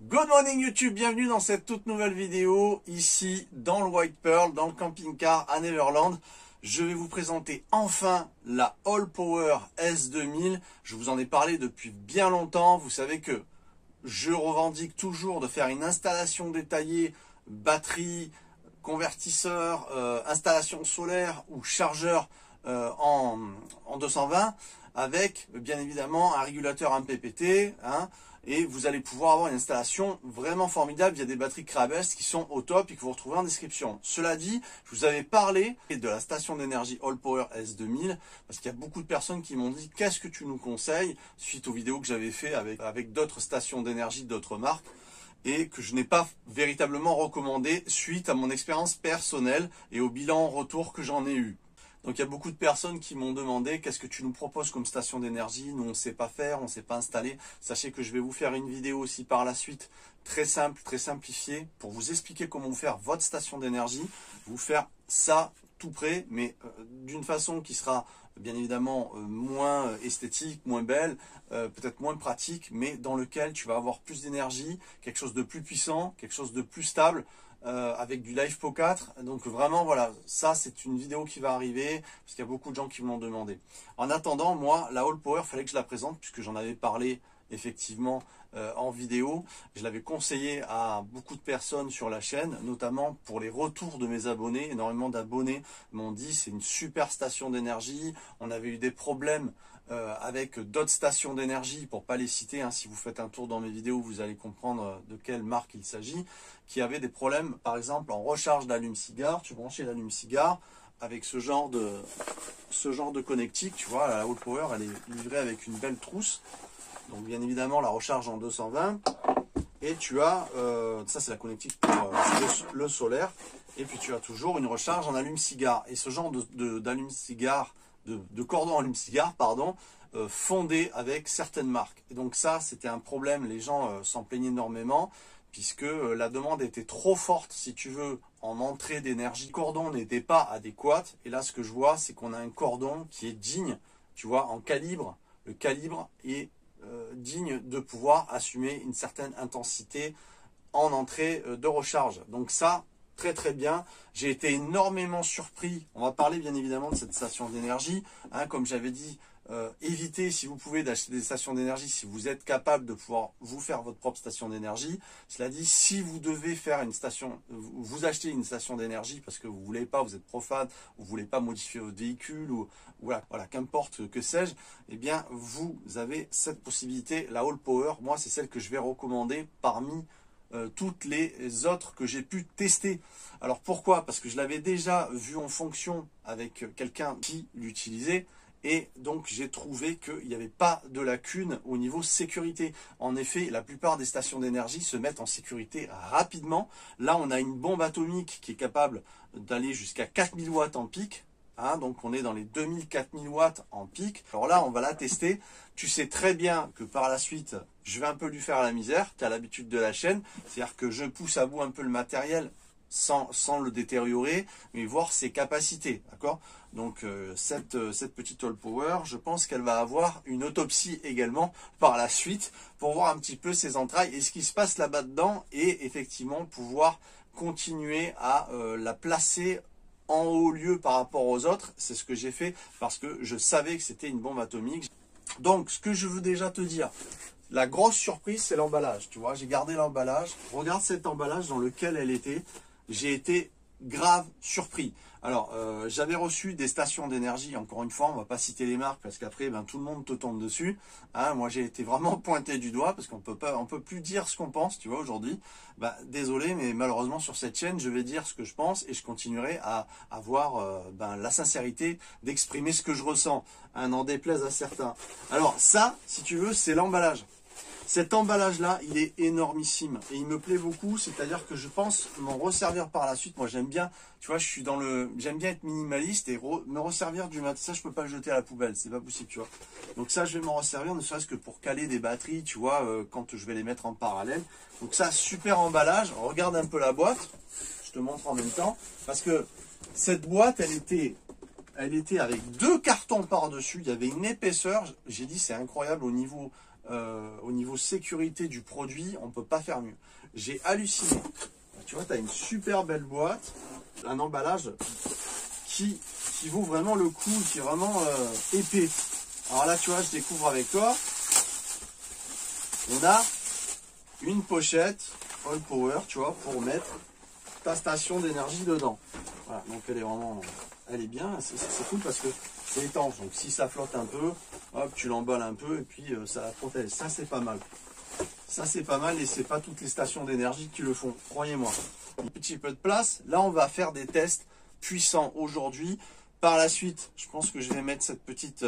Good morning YouTube, bienvenue dans cette toute nouvelle vidéo ici dans le White Pearl, dans le camping-car à Neverland. Je vais vous présenter enfin la Allpower S2000. Je vous en ai parlé depuis bien longtemps. Vous savez que je revendique toujours de faire une installation détaillée, batterie, convertisseur, installation solaire ou chargeur en 220 avec bien évidemment un régulateur MPPT, et vous allez pouvoir avoir une installation vraiment formidable via des batteries Crabest qui sont au top et que vous retrouvez en description. Cela dit, je vous avais parlé de la station d'énergie Allpower S2000 parce qu'il y a beaucoup de personnes qui m'ont dit qu'est-ce que tu nous conseilles suite aux vidéos que j'avais fait avec d'autres stations d'énergie d'autres marques et que je n'ai pas véritablement recommandé suite à mon expérience personnelle et au bilan retour que j'en ai eu. Donc il y a beaucoup de personnes qui m'ont demandé qu'est-ce que tu nous proposes comme station d'énergie. Nous on ne sait pas faire, on ne sait pas installer. Sachez que je vais vous faire une vidéo aussi par la suite, très simple, très simplifiée, pour vous expliquer comment vous faire votre station d'énergie, vous faire ça tout près, mais d'une façon qui sera bien évidemment moins esthétique, moins belle, peut-être moins pratique, mais dans lequel tu vas avoir plus d'énergie, quelque chose de plus puissant, quelque chose de plus stable, avec du LiFePO 4. Donc vraiment voilà, ça c'est une vidéo qui va arriver parce qu'il y a beaucoup de gens qui me l'ont demandé. En attendant, moi la Allpower, fallait que je la présente puisque j'en avais parlé effectivement en vidéo. Je l'avais conseillé à beaucoup de personnes sur la chaîne, notamment pour les retours de mes abonnés. Énormément d'abonnés m'ont dit c'est une super station d'énergie. On avait eu des problèmes avec d'autres stations d'énergie, pour pas les citer, si vous faites un tour dans mes vidéos, vous allez comprendre de quelle marque il s'agit, qui avait des problèmes, par exemple, en recharge d'allume-cigare. Tu branchais l'allume-cigare avec ce genre de connectique, tu vois, la Allpower, elle est livrée avec une belle trousse. Donc, bien évidemment, la recharge en 220. Et tu as, ça c'est la connectique pour le solaire. Et puis, tu as toujours une recharge en allume-cigare. Et ce genre d'allume-cigare, de cordon allume-cigare, pardon, fondé avec certaines marques. Et donc ça, c'était un problème, les gens s'en plaignaient énormément, puisque la demande était trop forte, si tu veux, en entrée d'énergie. Le cordon n'était pas adéquat, et là, ce que je vois, c'est qu'on a un cordon qui est digne, tu vois, en calibre. Le calibre est digne de pouvoir assumer une certaine intensité en entrée de recharge. Donc ça, très très bien. J'ai été énormément surpris. On va parler bien évidemment de cette station d'énergie. Comme j'avais dit, évitez si vous pouvez d'acheter des stations d'énergie si vous êtes capable de pouvoir vous faire votre propre station d'énergie. Cela dit, si vous devez faire une station, vous achetez une station d'énergie parce que vous voulez pas, vous êtes profane, ou vous voulez pas modifier votre véhicule ou voilà, qu'importe, que sais-je, eh bien vous avez cette possibilité. La Allpower, moi c'est celle que je vais recommander parmi toutes les autres que j'ai pu tester. Alors pourquoi? Parce que je l'avais déjà vu en fonction avec quelqu'un qui l'utilisait, et donc j'ai trouvé qu'il n'y avait pas de lacune au niveau sécurité. En effet, la plupart des stations d'énergie se mettent en sécurité rapidement. Là, on a une bombe atomique qui est capable d'aller jusqu'à 4000 watts en pic. Donc on est dans les 2000-4000 watts en pic. Alors là, on va la tester. Tu sais très bien que par la suite, je vais un peu lui faire la misère. Tu as l'habitude de la chaîne. C'est-à-dire que je pousse à bout un peu le matériel sans le détériorer, mais voir ses capacités. D'accord? Donc cette petite Allpower, je pense qu'elle va avoir une autopsie également par la suite pour voir un petit peu ses entrailles et ce qui se passe là-bas dedans, et effectivement pouvoir continuer à la placer en haut lieu par rapport aux autres. C'est ce que j'ai fait parce que je savais que c'était une bombe atomique. Donc ce que je veux déjà te dire, la grosse surprise, c'est l'emballage. Tu vois, j'ai gardé l'emballage. Regarde cet emballage dans lequel elle était. J'ai été grave surpris. Alors, j'avais reçu des stations d'énergie, encore une fois, on ne va pas citer les marques parce qu'après, tout le monde te tombe dessus. Moi, j'ai été vraiment pointé du doigt parce qu'on peut plus dire ce qu'on pense, tu vois, aujourd'hui. Désolé, mais malheureusement, sur cette chaîne, je vais dire ce que je pense et je continuerai à avoir la sincérité d'exprimer ce que je ressens. N'en déplaise à certains. Alors, ça, si tu veux, c'est l'emballage. Cet emballage-là, il est énormissime et il me plaît beaucoup. C'est-à-dire que je pense m'en resservir par la suite. Moi, j'aime bien, tu vois, j'aime bien être minimaliste et me resservir du matériel. Ça, je peux pas le jeter à la poubelle, c'est pas possible, tu vois. Donc ça, je vais m'en resservir, ne serait-ce que pour caler des batteries, tu vois, quand je vais les mettre en parallèle. Donc ça, super emballage. Regarde un peu la boîte. Je te montre en même temps parce que cette boîte, elle était avec 2 cartons par-dessus. Il y avait une épaisseur. J'ai dit, c'est incroyable au niveau au niveau sécurité du produit, on ne peut pas faire mieux. J'ai halluciné. Tu vois, tu as une super belle boîte, un emballage qui vaut vraiment le coup, qui est vraiment épais. Alors là, tu vois, je découvre avec toi. On a une pochette All Power, tu vois, pour mettre ta station d'énergie dedans. Voilà, donc elle est bien, c'est cool parce que c'est étanche. Donc si ça flotte un peu, hop, tu l'emballes un peu et puis ça la protège. Ça, c'est pas mal. Ça, c'est pas mal et c'est pas toutes les stations d'énergie qui le font, croyez-moi. Un petit peu de place. Là, on va faire des tests puissants aujourd'hui. Par la suite, je pense que je vais mettre cette petite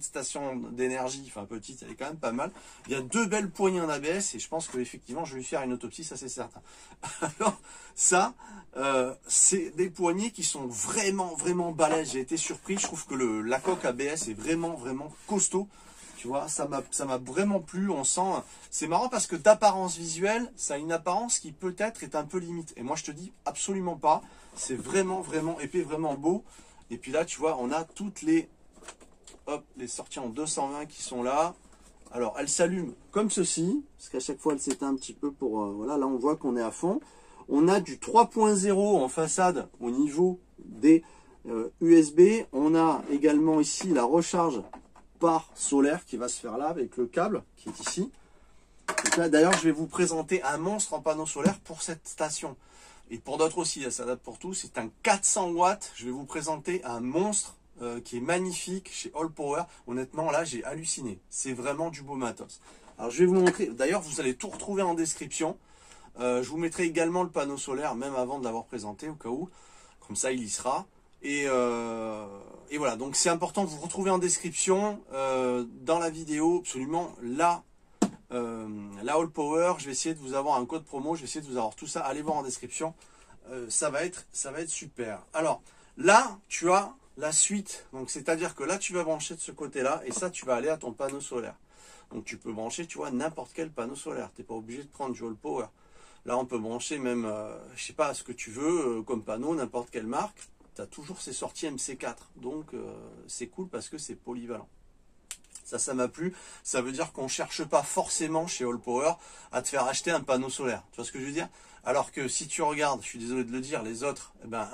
station d'énergie, enfin petite, elle est quand même pas mal. Il y a 2 belles poignées en ABS et je pense qu'effectivement, je vais lui faire une autopsie, ça c'est certain. Alors, ça, c'est des poignées qui sont vraiment balèzes. J'ai été surpris, je trouve que la coque ABS est vraiment costaud. Tu vois, ça m'a vraiment plu, on sent... C'est marrant parce que d'apparence visuelle, ça a une apparence qui peut-être est un peu limite. Et moi, je te dis absolument pas. C'est vraiment épais, vraiment beau. Et puis là, tu vois, on a toutes les sorties en 220 qui sont là. Alors, elles s'allument comme ceci, parce qu'à chaque fois, elles s'éteignent un petit peu pour... voilà, là, on voit qu'on est à fond. On a du 3.0 en façade au niveau des USB. On a également ici la recharge par solaire qui va se faire là avec le câble qui est ici. Donc là, d'ailleurs, je vais vous présenter un monstre en panneau solaire pour cette station. Et pour d'autres aussi, ça date pour tout. C'est un 400 watts. Je vais vous présenter un monstre qui est magnifique chez All Power. Honnêtement, là, j'ai halluciné. C'est vraiment du beau matos. Alors, je vais vous montrer. D'ailleurs, vous allez tout retrouver en description. Je vous mettrai également le panneau solaire, même avant de l'avoir présenté, au cas où. Comme ça, il y sera. Et voilà, donc c'est important de vous retrouver en description dans la vidéo, absolument la All Power. Je vais essayer de vous avoir un code promo, je vais essayer de vous avoir tout ça. Allez voir en description, ça va être super. Alors là, tu as la suite, donc c'est-à-dire que là, tu vas brancher de ce côté-là et ça, tu vas aller à ton panneau solaire. Donc tu peux brancher, tu vois, n'importe quel panneau solaire. Tu n'es pas obligé de prendre du All Power. Là, on peut brancher même, je sais pas, ce que tu veux comme panneau, n'importe quelle marque. Tu as toujours ces sorties MC4, donc c'est cool parce que c'est polyvalent. Ça m'a plu. Ça veut dire qu'on ne cherche pas forcément chez All Power à te faire acheter un panneau solaire. Tu vois ce que je veux dire? Alors que si tu regardes, je suis désolé de le dire, les autres, eh ben,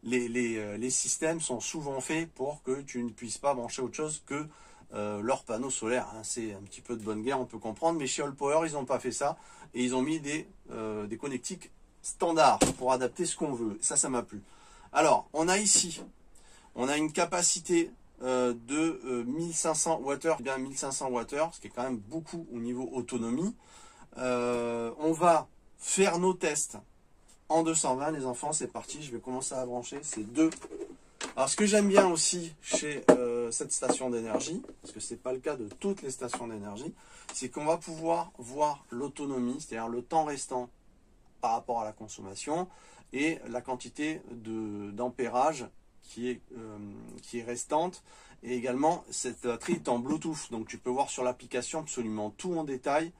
les systèmes sont souvent faits pour que tu ne puisses pas brancher autre chose que leur panneau solaire. Hein. C'est un petit peu de bonne guerre, on peut comprendre, mais chez All Power, ils n'ont pas fait ça et ils ont mis des connectiques standards pour adapter ce qu'on veut. Ça m'a plu. Alors, on a ici, on a une capacité de 1500 Wh, bien 1500 Wh, ce qui est quand même beaucoup au niveau autonomie. On va faire nos tests en 220, les enfants, c'est parti, je vais commencer à brancher ces deux. Alors, ce que j'aime bien aussi chez cette station d'énergie, parce que ce n'est pas le cas de toutes les stations d'énergie, c'est qu'on va pouvoir voir l'autonomie, c'est-à-dire le temps restant par rapport à la consommation, et la quantité d'ampérage qui est restante. Et également, cette batterie est en Bluetooth. Donc, tu peux voir sur l'application absolument tout en détail,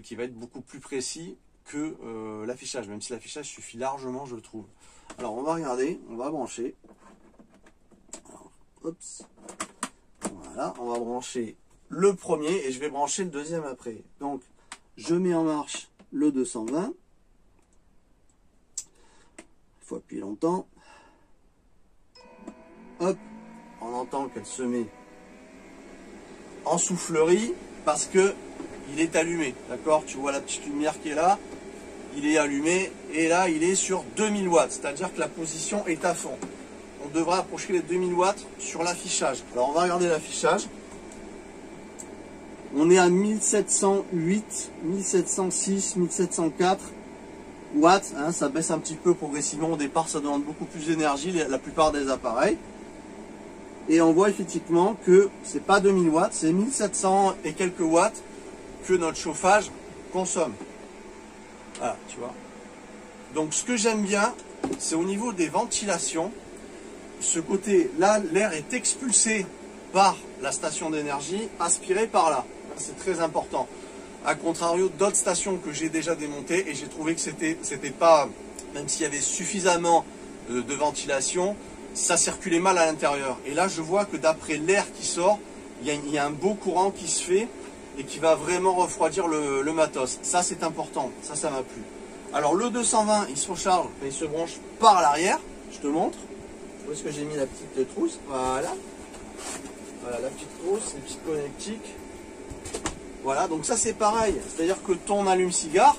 qui va être beaucoup plus précis que l'affichage. Même si l'affichage suffit largement, je le trouve. Alors, on va regarder, on va brancher. Alors, oups. Voilà, on va brancher le premier et je vais brancher le deuxième après. Donc, je mets en marche le 220. Il faut appuyer longtemps. Hop, on entend qu'elle se met en soufflerie parce que il est allumé. D'accord, tu vois la petite lumière qui est là. Il est allumé et là il est sur 2000 watts. C'est-à-dire que la position est à fond. On devra approcher les 2000 watts sur l'affichage. Alors on va regarder l'affichage. On est à 1708, 1706, 1704 watts. Hein, ça baisse un petit peu progressivement. Au départ, ça demande beaucoup plus d'énergie, la plupart des appareils. Et on voit effectivement que c'est pas 2000 watts, c'est 1700 et quelques watts que notre chauffage consomme. Voilà, tu vois. Donc ce que j'aime bien, c'est au niveau des ventilations. Ce côté-là, l'air est expulsé par la station d'énergie, aspiré par là. C'est très important. A contrario d'autres stations que j'ai déjà démontées, et j'ai trouvé que c'était pas, même s'il y avait suffisamment de ventilation, ça circulait mal à l'intérieur. Et là, je vois que d'après l'air qui sort, il y a un beau courant qui se fait et qui va vraiment refroidir le matos. Ça, c'est important. Ça m'a plu. Alors, le 220, il se recharge, il se branche par l'arrière. Je te montre. Où est-ce que j'ai mis la petite trousse? Voilà. Voilà, la petite trousse, les petites connectiques. Voilà, donc ça, c'est pareil. C'est-à-dire que ton allume-cigare,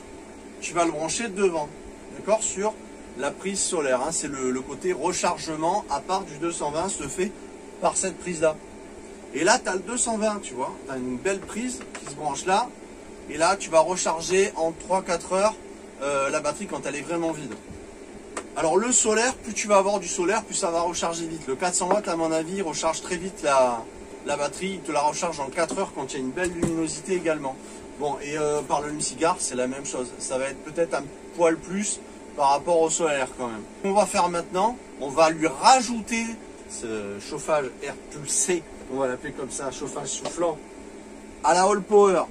tu vas le brancher devant. D'accord? Sur la prise solaire. Hein. C'est le côté rechargement à part du 220 se fait par cette prise-là. Et là, tu as le 220, tu vois. Tu as une belle prise qui se branche là. Et là, tu vas recharger en 3-4 heures la batterie quand elle est vraiment vide. Alors, le solaire, plus tu vas avoir du solaire, plus ça va recharger vite. Le 400 watts, à mon avis, recharge très vite la batterie. Il te la recharge en 4 heures quand il y a une belle luminosité également. Bon, et par l'allume-cigare, c'est la même chose. Ça va être peut-être un poil plus par rapport au solaire quand même. Ce qu'on va faire maintenant, on va lui rajouter ce chauffage air pulsé, on va l'appeler comme ça, chauffage soufflant, à la All Power.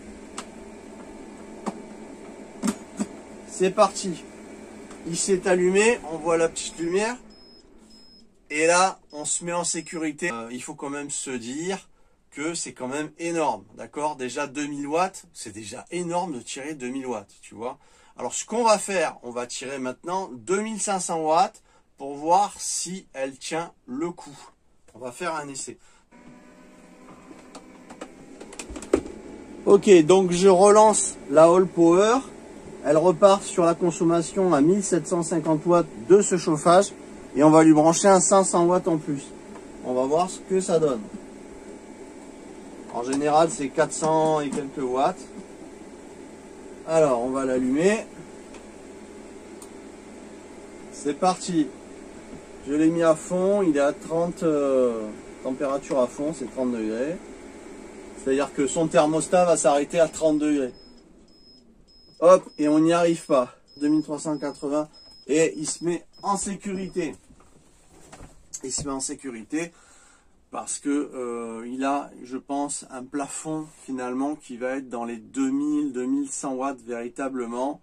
C'est parti. Il s'est allumé, on voit la petite lumière. Et là, on se met en sécurité. Il faut quand même se dire que c'est quand même énorme, d'accord? Déjà 2000 watts, c'est déjà énorme de tirer 2000 watts, tu vois. Alors ce qu'on va faire, on va tirer maintenant 2500 watts pour voir si elle tient le coup. On va faire un essai. Ok, donc je relance la All Power. Elle repart sur la consommation à 1750 watts de ce chauffage. Et on va lui brancher un 500 watts en plus. On va voir ce que ça donne. En général, c'est 400 et quelques watts. Alors, on va l'allumer. C'est parti. Je l'ai mis à fond. Il est à 30 température à fond, c'est 30 degrés. C'est-à-dire que son thermostat va s'arrêter à 30 degrés. Hop, et on n'y arrive pas. 2380. Et il se met en sécurité. Il se met en sécurité parce que il a, je pense, un plafond finalement qui va être dans les 2000-2100 watts véritablement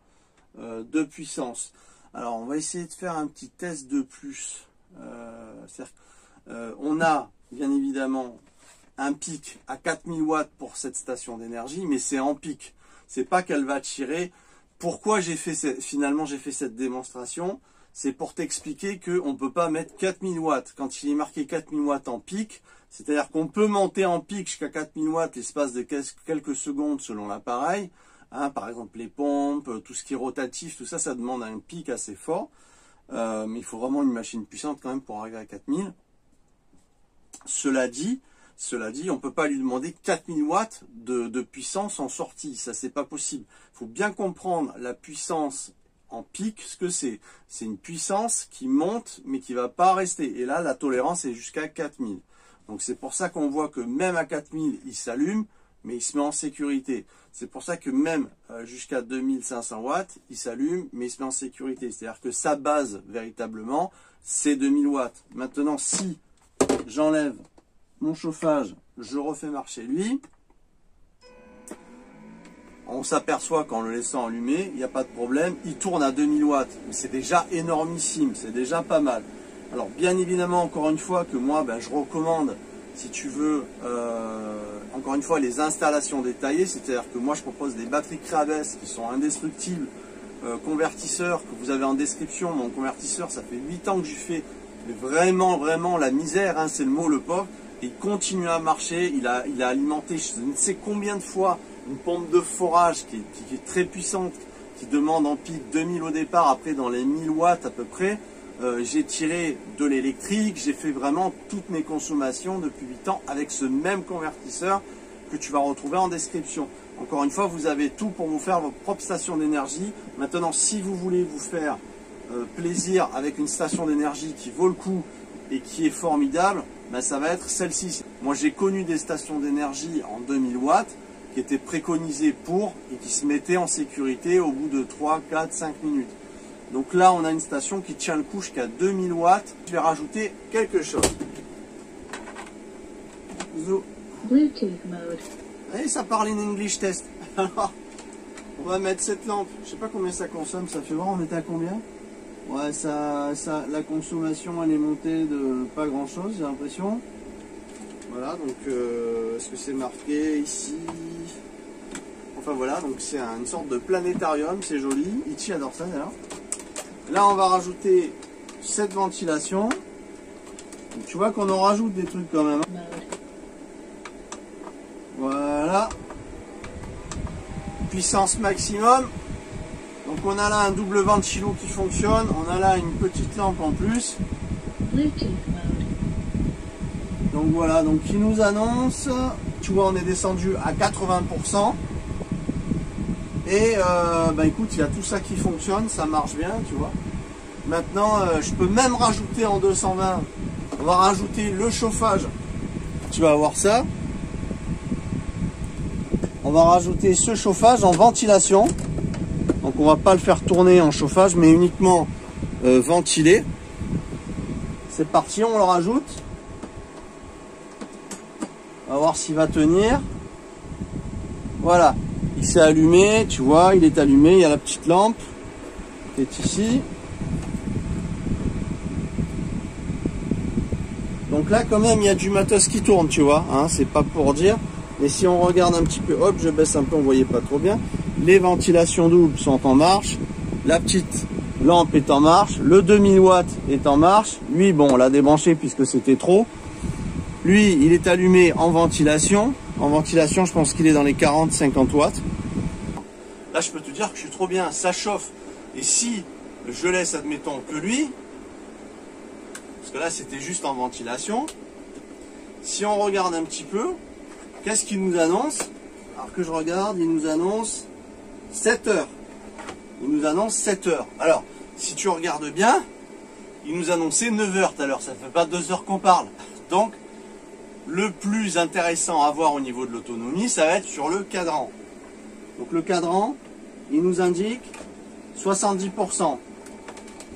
de puissance. Alors on va essayer de faire un petit test de plus. On a bien évidemment un pic à 4000 watts pour cette station d'énergie, mais c'est en pic. C'est pas qu'elle va tirer. Pourquoi finalement j'ai fait cette démonstration? C'est pour t'expliquer qu'on ne peut pas mettre 4000 watts. Quand il est marqué 4000 watts en pic, c'est-à-dire qu'on peut monter en pic jusqu'à 4000 watts l'espace de quelques secondes selon l'appareil. Hein, par exemple les pompes, tout ce qui est rotatif, tout ça, ça demande un pic assez fort. Mais il faut vraiment une machine puissante quand même pour arriver à 4000. Cela dit, on ne peut pas lui demander 4000 watts de puissance en sortie. Ça, c'est pas possible. Il faut bien comprendre la puissance en pic, ce que c'est. C'est une puissance qui monte, mais qui ne va pas rester. Et là, la tolérance est jusqu'à 4000. Donc, c'est pour ça qu'on voit que même à 4000, il s'allume, mais il se met en sécurité. C'est pour ça que même jusqu'à 2500 watts, il s'allume, mais il se met en sécurité. C'est-à-dire que sa base, véritablement, c'est 2000 watts. Maintenant, si j'enlève mon chauffage, je refais marcher lui, on s'aperçoit qu'en le laissant allumer, il n'y a pas de problème, il tourne à 2000 watts, c'est déjà énormissime, c'est déjà pas mal. Alors bien évidemment, encore une fois, que moi je recommande, si tu veux, encore une fois, les installations détaillées, c'est-à-dire que moi je propose des batteries Creabest qui sont indestructibles, convertisseur que vous avez en description. Mon convertisseur, ça fait 8 ans que j'y fais, mais vraiment la misère, hein, c'est le mot, le pauvre. Il continue à marcher, il a alimenté je ne sais combien de fois une pompe de forage qui est très puissante, qui demande en pic 2000 au départ, après dans les 1000 watts à peu près. J'ai tiré de l'électrique, j'ai fait vraiment toutes mes consommations depuis 8 ans avec ce même convertisseur que tu vas retrouver en description. Encore une fois, vous avez tout pour vous faire votre propre station d'énergie. Maintenant, si vous voulez vous faire plaisir avec une station d'énergie qui vaut le coup et qui est formidable, ça va être celle-ci. Moi, j'ai connu des stations d'énergie en 2000 watts qui étaient préconisées pour et qui se mettaient en sécurité au bout de 3, 4, 5 minutes. Donc là, on a une station qui tient le coup jusqu'à 2000 watts. Je vais rajouter quelque chose. Bluetooth mode. Et ça parle in English test. Alors, on va mettre cette lampe. Je sais pas combien ça consomme. Ça fait voir, on était à combien? Ouais, la consommation, elle est montée de pas grand chose, j'ai l'impression. Voilà, donc est-ce que c'est marqué ici? Enfin voilà, donc c'est une sorte de planétarium, c'est joli. Ichi adore ça d'ailleurs. Là on va rajouter cette ventilation. Donc, tu vois qu'on en rajoute des trucs quand même. Mode. Voilà. Puissance maximum. Donc on a là un double ventilo qui fonctionne. On a là une petite lampe en plus. Bluetooth mode. Donc voilà, donc il nous annonce. Tu vois, on est descendu à 80%. Et bah écoute, il y a tout ça qui fonctionne, ça marche bien, tu vois. Maintenant, je peux même rajouter en 220. On va rajouter le chauffage. Tu vas voir ça. On va rajouter ce chauffage en ventilation. Donc on va pas le faire tourner en chauffage, mais uniquement ventilé. C'est parti, on le rajoute. On va voir s'il va tenir. Voilà, il s'est allumé, tu vois, il est allumé, il y a la petite lampe qui est ici. Donc là quand même il y a du matos qui tourne, tu vois, hein, c'est pas pour dire. Mais si on regarde un petit peu, hop, je baisse un peu, on voyait pas trop bien. Les ventilations doubles sont en marche. La petite lampe est en marche. Le 2000 watts est en marche. Lui, bon, on l'a débranché puisque c'était trop. Lui, il est allumé en ventilation. En ventilation, je pense qu'il est dans les 40-50 watts. Là, je peux te dire que je suis trop bien. Ça chauffe. Et si je laisse, admettons, que lui, parce que là, c'était juste en ventilation. Si on regarde un petit peu, qu'est-ce qu'il nous annonce? Alors que je regarde, il nous annonce 7 heures. Il nous annonce 7 heures. Alors, si tu regardes bien, il nous annonçait 9 heures tout à l'heure. Ça ne fait pas 2 heures qu'on parle. Donc, le plus intéressant à voir au niveau de l'autonomie, ça va être sur le cadran. Donc, le cadran, il nous indique 70%.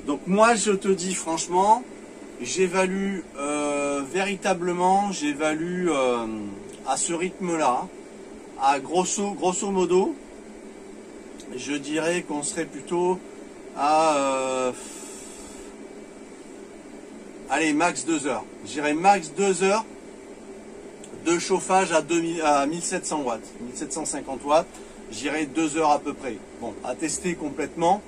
Donc, moi, je te dis franchement, j'évalue véritablement, j'évalue à ce rythme-là, à grosso modo, je dirais qu'on serait plutôt à allez, max 2 heures. J'irais max 2 heures de chauffage à 1700 watts, 1750 watts. J'irais 2 heures à peu près. Bon, à tester complètement,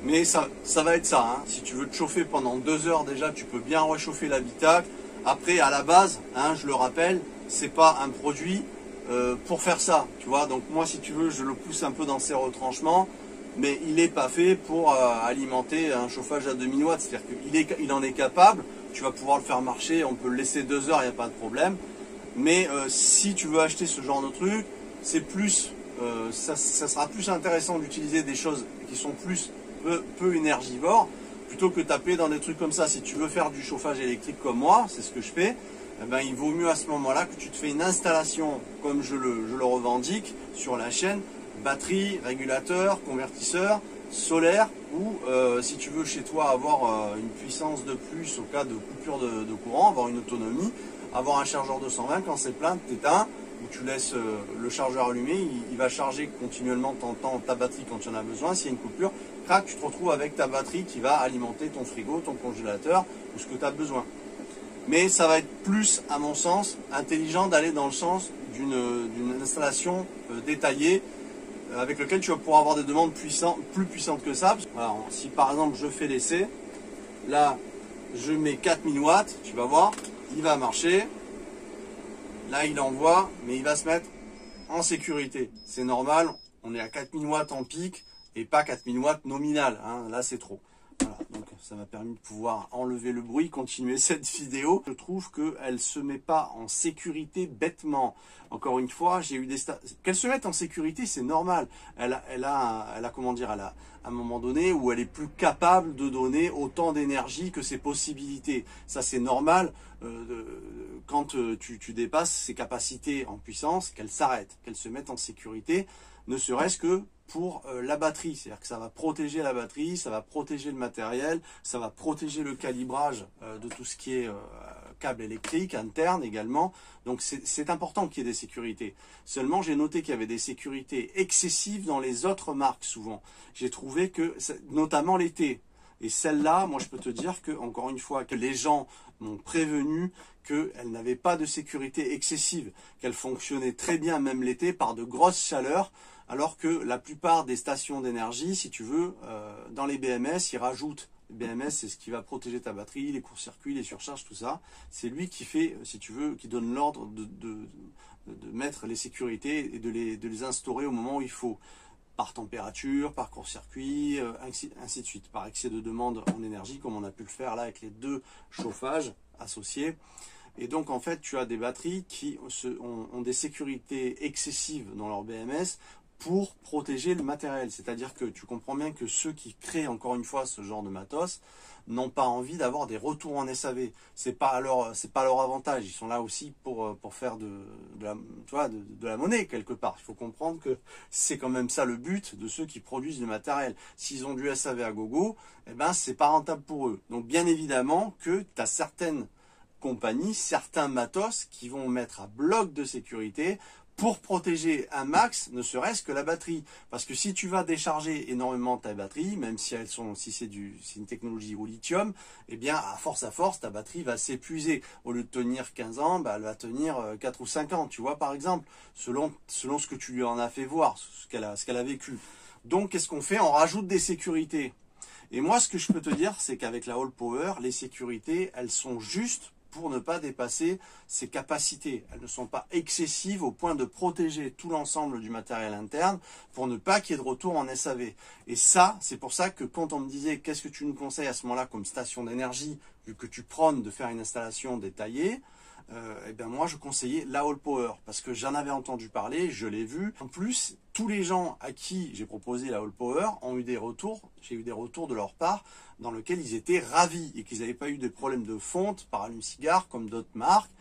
mais ça va être ça. Hein. Si tu veux te chauffer pendant 2 heures déjà, tu peux bien réchauffer l'habitacle. Après, à la base, hein, je le rappelle, c'est pas un produit pour faire ça, tu vois. Donc moi, si tu veux, je le pousse un peu dans ses retranchements, mais il n'est pas fait pour alimenter un chauffage à 2000 watts. C'est-à-dire qu'il en est capable, tu vas pouvoir le faire marcher, on peut le laisser 2 heures, il n'y a pas de problème. Mais si tu veux acheter ce genre de truc, c'est plus, ça sera plus intéressant d'utiliser des choses qui sont plus peu énergivores, plutôt que taper dans des trucs comme ça. Si tu veux faire du chauffage électrique comme moi, c'est ce que je fais, eh ben, il vaut mieux à ce moment-là que tu te fais une installation comme je le revendique sur la chaîne, batterie, régulateur, convertisseur, solaire, ou si tu veux chez toi avoir une puissance de plus au cas de coupure de courant, avoir une autonomie, avoir un chargeur 220, quand c'est plein, tu éteins, ou tu laisses le chargeur allumé, il va charger continuellement ta batterie quand tu en as besoin. S'il y a une coupure, crac, tu te retrouves avec ta batterie qui va alimenter ton frigo, ton congélateur, ou ce que tu as besoin. Mais ça va être plus, à mon sens, intelligent d'aller dans le sens d'une installation détaillée, avec lequel tu vas pouvoir avoir des demandes plus puissantes que ça. Alors, si par exemple je fais l'essai, là je mets 4000 watts, tu vas voir, il va marcher. Là il envoie, mais il va se mettre en sécurité. C'est normal, on est à 4000 watts en pic et pas 4000 watts nominal, hein. Là c'est trop. Voilà, donc ça m'a permis de pouvoir enlever le bruit, continuer cette vidéo. Je trouve qu'elle ne se met pas en sécurité bêtement. Encore une fois, j'ai eu des qu'elle se mette en sécurité, c'est normal. Elle a comment dire, elle a un moment donné où elle est plus capable de donner autant d'énergie que ses possibilités. Ça c'est normal quand tu dépasses ses capacités en puissance, qu'elle s'arrête, qu'elle se mette en sécurité, ne serait-ce que pour la batterie, c'est-à-dire que ça va protéger la batterie, ça va protéger le matériel, ça va protéger le calibrage de tout ce qui est câble électrique interne également. Donc c'est important qu'il y ait des sécurités. Seulement j'ai noté qu'il y avait des sécurités excessives dans les autres marques souvent. J'ai trouvé que, notamment l'été, Et celle-là, moi je peux te dire que, encore une fois, que les gens m'ont prévenu qu'elle n'avait pas de sécurité excessive, qu'elle fonctionnait très bien même l'été par de grosses chaleurs, alors que la plupart des stations d'énergie, si tu veux, dans les BMS, ils rajoutent. Les BMS, c'est ce qui va protéger ta batterie, les courts-circuits, les surcharges, tout ça. C'est lui qui fait, si tu veux, qui donne l'ordre de mettre les sécurités et de les instaurer au moment où il faut. Par température, par court-circuit, ainsi de suite, par excès de demande en énergie, comme on a pu le faire là avec les deux chauffages associés. Et donc en fait, tu as des batteries qui ont des sécurités excessives dans leur BMS pour protéger le matériel. C'est-à-dire que tu comprends bien que ceux qui créent encore une fois ce genre de matos n'ont pas envie d'avoir des retours en SAV. C'est pas leur avantage. Ils sont là aussi pour faire de la monnaie quelque part. Il faut comprendre que c'est quand même ça le but de ceux qui produisent le matériel. S'ils ont du SAV à gogo, eh ben c'est pas rentable pour eux. Donc bien évidemment que tu as certaines compagnies, certains matos qui vont mettre à bloc de sécurité pour protéger un max, ne serait-ce que la batterie. Parce que si tu vas décharger énormément ta batterie, même si c'est une technologie au lithium, eh bien, à force, ta batterie va s'épuiser. Au lieu de tenir 15 ans, bah, elle va tenir 4 ou 5 ans, tu vois, par exemple, selon ce que tu lui en as fait voir, ce qu'elle a vécu. Donc, qu'est-ce qu'on fait? On rajoute des sécurités. Et moi, ce que je peux te dire, c'est qu'avec la All Power, les sécurités, elles sont justes pour ne pas dépasser ses capacités. Elles ne sont pas excessives au point de protéger tout l'ensemble du matériel interne pour ne pas qu'il y ait de retour en SAV. Et ça, c'est pour ça que quand on me disait qu'est-ce que tu nous conseilles à ce moment-là comme station d'énergie, vu que tu prônes de faire une installation détaillée, eh bien moi je conseillais la All Power parce que j'en avais entendu parler, je l'ai vu. En plus, tous les gens à qui j'ai proposé la All Power ont eu des retours, j'ai eu des retours de leur part dans lesquels ils étaient ravis et qu'ils n'avaient pas eu de problèmes de fonte par allume-cigare comme d'autres marques,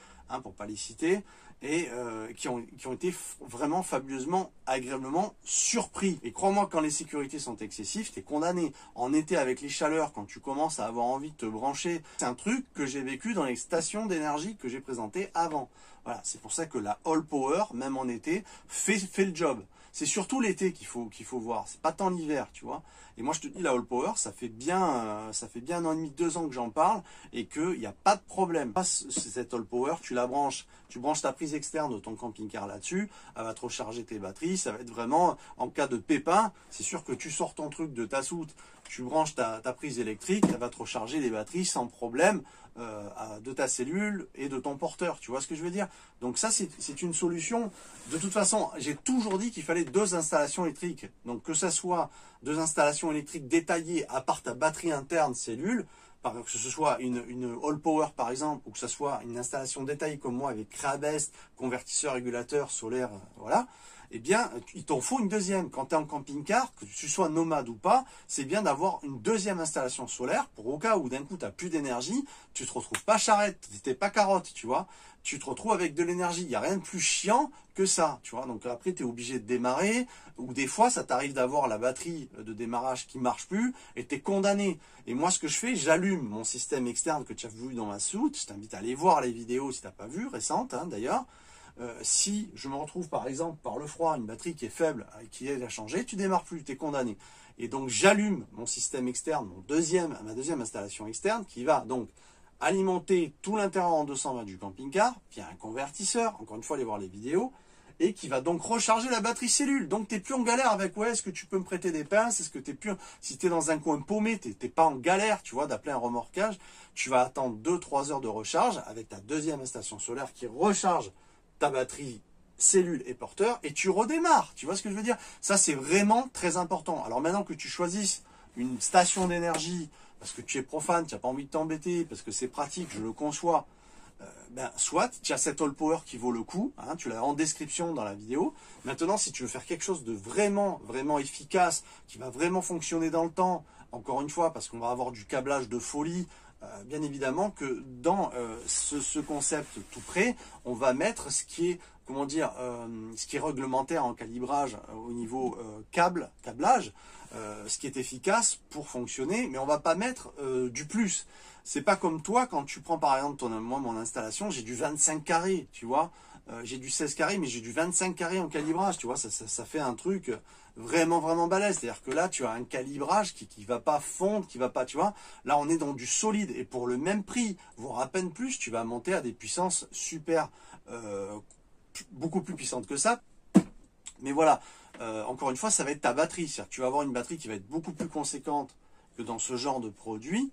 pour pas les citer, et qui ont été vraiment fabuleusement, agréablement surpris. Et crois-moi, quand les sécurités sont excessives, tu es condamné. En été, avec les chaleurs, quand tu commences à avoir envie de te brancher, c'est un truc que j'ai vécu dans les stations d'énergie que j'ai présentées avant. Voilà, c'est pour ça que la All Power, même en été, fait le job. C'est surtout l'été qu'il faut voir. C'est pas tant l'hiver, tu vois. Et moi, je te dis, la All Power, ça fait bien 1 an et demi, 2 ans que j'en parle et qu'il n'y a pas de problème. Cette All Power, tu branches ta prise externe de ton camping-car là-dessus, elle va te recharger tes batteries. Ça va être vraiment, en cas de pépin, c'est sûr que tu sors ton truc de ta soute, tu branches ta prise électrique, elle va te recharger les batteries sans problème de ta cellule et de ton porteur. Tu vois ce que je veux dire? Donc ça, c'est une solution. De toute façon, j'ai toujours dit qu'il fallait 2 installations électriques. Donc que ça soit 2 installations électriques détaillées à part ta batterie interne cellule, que ce soit une All Power par exemple, ou que ce soit une installation détaillée comme moi avec Creabest, convertisseur, régulateur, solaire, voilà, eh bien, il t'en faut une deuxième. Quand tu es en camping-car, que tu sois nomade ou pas, c'est bien d'avoir une deuxième installation solaire pour au cas où d'un coup tu n'as plus d'énergie, tu te retrouves pas charrette, tu n'étais pas carotte, tu vois. Tu te retrouves avec de l'énergie. Il n'y a rien de plus chiant que ça, tu vois. Donc après, tu es obligé de démarrer, ou des fois, ça t'arrive d'avoir la batterie de démarrage qui marche plus, et tu es condamné. Et moi, ce que je fais, j'allume mon système externe que tu as vu dans ma soute. Je t'invite à aller voir les vidéos si tu n'as pas vu, récentes d'ailleurs. Si je me retrouve par exemple par le froid, une batterie qui est faible, qui est à changer, tu démarres plus, tu es condamné. Et donc j'allume mon système externe, ma deuxième installation externe, qui va donc alimenter tout l'intérieur en 220 du camping-car, puis il y a un convertisseur, encore une fois, allez voir les vidéos, et qui va donc recharger la batterie cellule. Donc tu n'es plus en galère avec, ouais, est-ce que tu peux me prêter des pinces, est-ce que tu es plus, si tu es dans un coin paumé, tu n'es pas en galère, tu vois, d'appeler un remorquage, tu vas attendre 2-3 heures de recharge avec ta deuxième installation solaire qui recharge ta batterie cellule et porteur, et tu redémarres. Tu vois ce que je veux dire? Ça, c'est vraiment très important. Alors maintenant que tu choisisses une station d'énergie, parce que tu es profane, tu n'as pas envie de t'embêter, parce que c'est pratique, je le conçois, soit tu as cette All Power qui vaut le coup, tu l'as en description dans la vidéo. Maintenant, si tu veux faire quelque chose de vraiment, vraiment efficace, qui va vraiment fonctionner dans le temps, encore une fois, parce qu'on va avoir du câblage de folie, bien évidemment que dans ce concept tout prêt, on va mettre ce qui est, ce qui est réglementaire en calibrage au niveau câblage, ce qui est efficace pour fonctionner, mais on va pas mettre du plus. C'est pas comme toi, quand tu prends par exemple mon installation, j'ai du 25 carrés, tu vois. j'ai du 16 carrés, mais j'ai du 25 carrés en calibrage, tu vois, ça fait un truc vraiment, vraiment balèze. C'est-à-dire que là, tu as un calibrage qui va pas fondre, qui va pas, tu vois. Là, on est dans du solide, et pour le même prix, voire à peine plus, tu vas monter à des puissances super, beaucoup plus puissantes que ça. Mais voilà, encore une fois, ça va être ta batterie. C'est-à-dire que tu vas avoir une batterie qui va être beaucoup plus conséquente que dans ce genre de produit.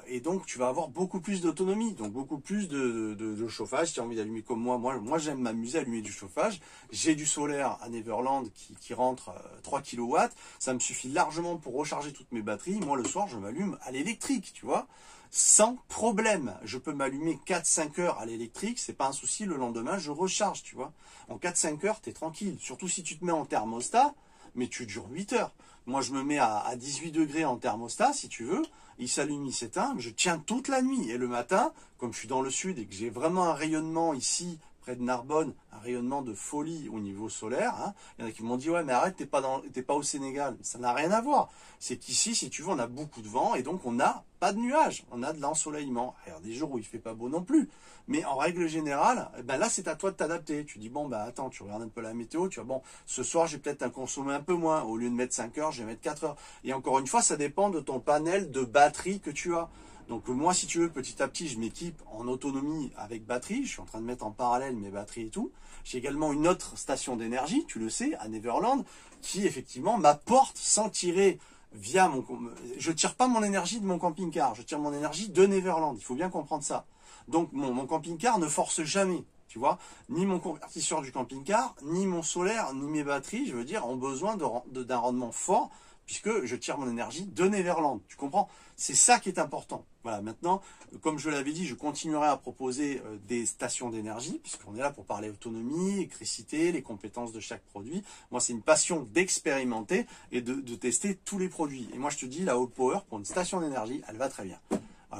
Et donc tu vas avoir beaucoup plus d'autonomie, donc beaucoup plus de chauffage. Si tu as envie d'allumer comme moi j'aime m'amuser à allumer du chauffage. J'ai du solaire à Neverland qui rentre 3 kW, ça me suffit largement pour recharger toutes mes batteries. Moi le soir je m'allume à l'électrique, tu vois, sans problème. Je peux m'allumer 4-5 heures à l'électrique, c'est pas un souci, le lendemain je recharge, tu vois. En 4-5 heures t'es tranquille, surtout si tu te mets en thermostat, mais tu dures 8 heures. Moi, je me mets à 18 degrés en thermostat, si tu veux. Il s'allume, il s'éteint. Je tiens toute la nuit. Et le matin, comme je suis dans le sud et que j'ai vraiment un rayonnement ici, près de Narbonne, un rayonnement de folie au niveau solaire. Hein. Il y en a qui m'ont dit, ouais, mais arrête, t'es pas au Sénégal. Ça n'a rien à voir. C'est qu'ici, si tu veux, on a beaucoup de vent et donc on n'a pas de nuages. On a de l'ensoleillement. Alors, des jours où il fait pas beau non plus. Mais en règle générale, ben là, c'est à toi de t'adapter. Tu dis, bon, ben attends, tu regardes un peu la météo. Tu vois, bon, ce soir, je vais peut-être en consommer un peu moins. Au lieu de mettre 5 heures, je vais mettre 4 heures. Et encore une fois, ça dépend de ton panel de batterie que tu as. Donc moi, si tu veux, petit à petit, je m'équipe en autonomie avec batterie. Je suis en train de mettre en parallèle mes batteries et tout. J'ai également une autre station d'énergie, tu le sais, à Neverland, qui effectivement m'apporte sans tirer via mon... Je tire pas mon énergie de mon camping-car, je tire mon énergie de Neverland. Il faut bien comprendre ça. Donc mon camping-car ne force jamais, tu vois, ni mon convertisseur du camping-car, ni mon solaire, ni mes batteries, je veux dire, ont besoin d'un rendement fort, puisque je tire mon énergie de Neverland. Tu comprends? C'est ça qui est important. Voilà, maintenant, comme je l'avais dit, je continuerai à proposer des stations d'énergie, puisqu'on est là pour parler autonomie, électricité, les compétences de chaque produit. Moi, c'est une passion d'expérimenter et de tester tous les produits. Et moi, je te dis, la All Power, pour une station d'énergie, elle va très bien.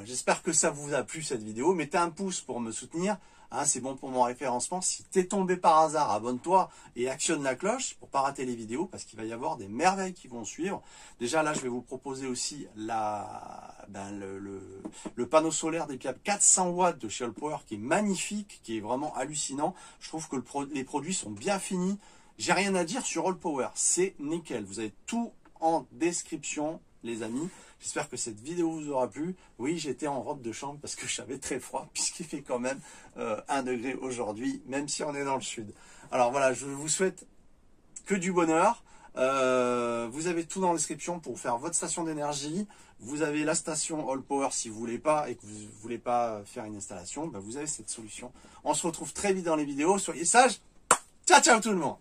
J'espère que ça vous a plu cette vidéo. Mettez un pouce pour me soutenir. Hein, c'est bon pour mon référencement. Si t'es tombé par hasard, abonne-toi et actionne la cloche pour pas rater les vidéos parce qu'il va y avoir des merveilles qui vont suivre. Déjà là, je vais vous proposer aussi le panneau solaire d'Epiab 400 watts de chez All Power qui est magnifique, qui est vraiment hallucinant. Je trouve que les produits sont bien finis. J'ai rien à dire sur All Power. C'est nickel. Vous avez tout en description, les amis. J'espère que cette vidéo vous aura plu. Oui, j'étais en robe de chambre parce que j'avais très froid, puisqu'il fait quand même 1 degré aujourd'hui, même si on est dans le sud. Alors voilà, je vous souhaite que du bonheur. Vous avez tout dans la description pour faire votre station d'énergie. Vous avez la station All Power si vous voulez pas et que vous voulez pas faire une installation. Ben vous avez cette solution. On se retrouve très vite dans les vidéos. Soyez sages. Ciao, ciao tout le monde.